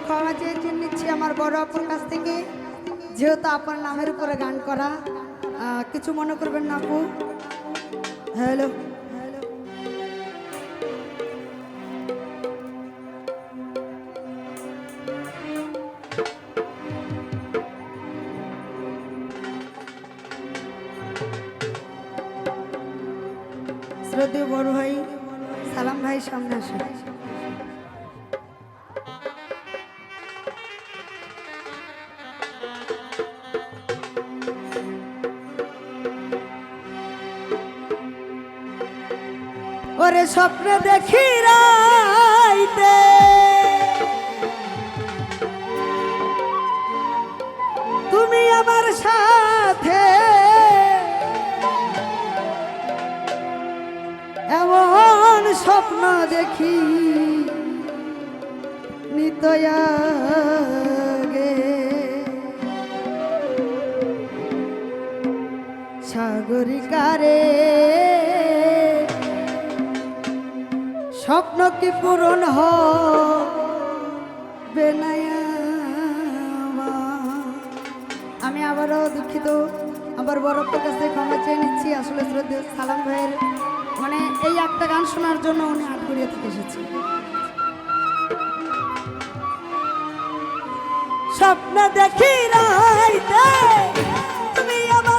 ক্ষমা চেয়ে নিচ্ছি আমার বড় আপুর কাছ থেকে, যেহেতু আপনার নামের উপরে গান করা। কিছু মনে করবেন না আপু। হ্যালো, শ্রদ্ধেয় বড় ভাই সালাম ভাই সামনে আসে। ওরে স্বপ্নে দেখি রাইতে তুমি আমার সাথে, এমন স্বপ্ন দেখি নিতয়াগে সাগরিকারে, স্বপ্ন কি পূরণ হবে না? আমি আবারও দুঃখিত, আমার বড় আপুর কাছে ক্ষমা চেয়ে নিচ্ছি। আসলে শ্রদ্ধেয় সালাম ভাইয়ের মানে এই একটা গান শোনার জন্য উনি আটঘরিয়া থেকে এসেছে। স্বপ্ন দেখি রাইতে তুমি আমার